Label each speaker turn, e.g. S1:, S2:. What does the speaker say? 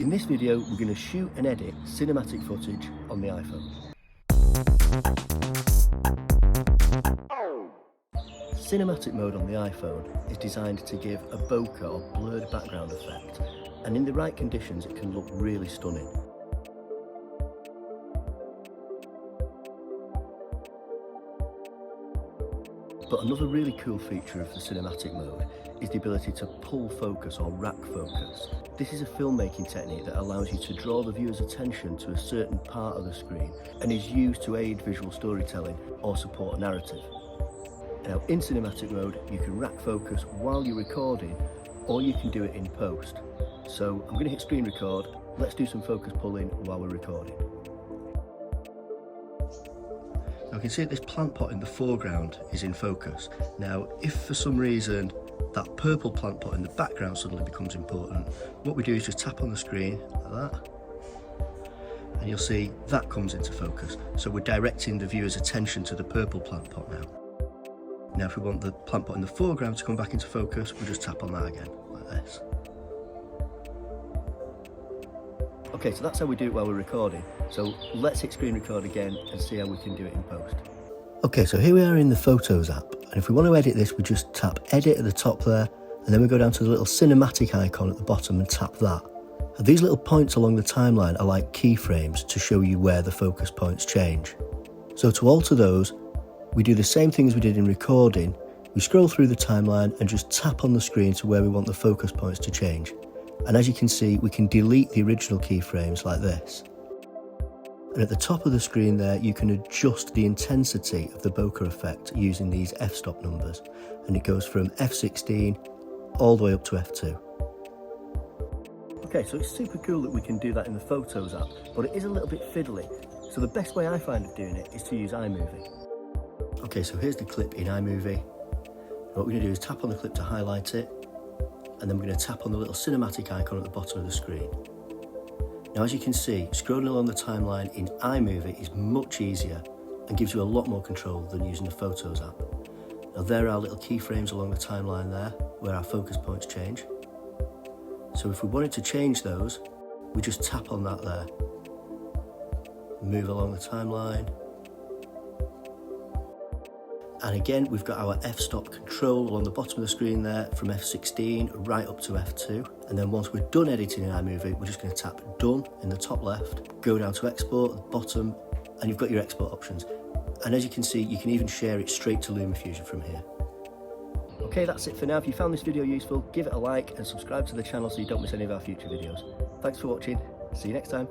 S1: In this video, we're going to shoot and edit cinematic footage on the iPhone. Cinematic mode on the iPhone is designed to give a bokeh or blurred background effect, and in the right conditions it can look really stunning. But another really cool feature of the cinematic mode is the ability to pull focus or rack focus. This is a filmmaking technique that allows you to draw the viewer's attention to a certain part of the screen and is used to aid visual storytelling or support a narrative. Now, in cinematic mode, you can rack focus while you're recording, or you can do it in post. So I'm going to hit screen record. Let's do some focus pulling while we're recording. Now, you can see that this plant pot in the foreground is in focus. Now, if for some reason that purple plant pot in the background suddenly becomes important, what we do is just tap on the screen like that, and you'll see that comes into focus. So we're directing the viewer's attention to the purple plant pot now. Now, if we want the plant pot in the foreground to come back into focus, we'll just tap on that again, like this. Okay, so that's how we do it while we're recording. So let's hit screen record again and see how we can do it in post. Okay, so here we are in the Photos app, and if we want to edit this, we just tap Edit at the top there, and then we go down to the little cinematic icon at the bottom and tap that. And these little points along the timeline are like keyframes to show you where the focus points change. So to alter those, we do the same thing as we did in recording. We scroll through the timeline and just tap on the screen to where we want the focus points to change. And as you can see, we can delete the original keyframes like this. And at the top of the screen there, you can adjust the intensity of the bokeh effect using these f-stop numbers. And it goes from f16 all the way up to f2. Okay, so it's super cool that we can do that in the Photos app, but it is a little bit fiddly. So the best way I find of doing it is to use iMovie. Okay, so here's the clip in iMovie. What we're going to do is tap on the clip to highlight it, and then we're going to tap on the little cinematic icon at the bottom of the screen. Now, as you can see, scrolling along the timeline in iMovie is much easier and gives you a lot more control than using the Photos app. Now, there are little keyframes along the timeline there where our focus points change. So if we wanted to change those, we just tap on that there. Move along the timeline. And again, we've got our f-stop control along the bottom of the screen there from f16 right up to f2. And then once we're done editing in iMovie, we're just going to tap done in the top left, go down to export at the bottom, and you've got your export options. And as you can see, you can even share it straight to LumaFusion from here. Okay, that's it for now. If you found this video useful, give it a like and subscribe to the channel so you don't miss any of our future videos. Thanks for watching. See you next time.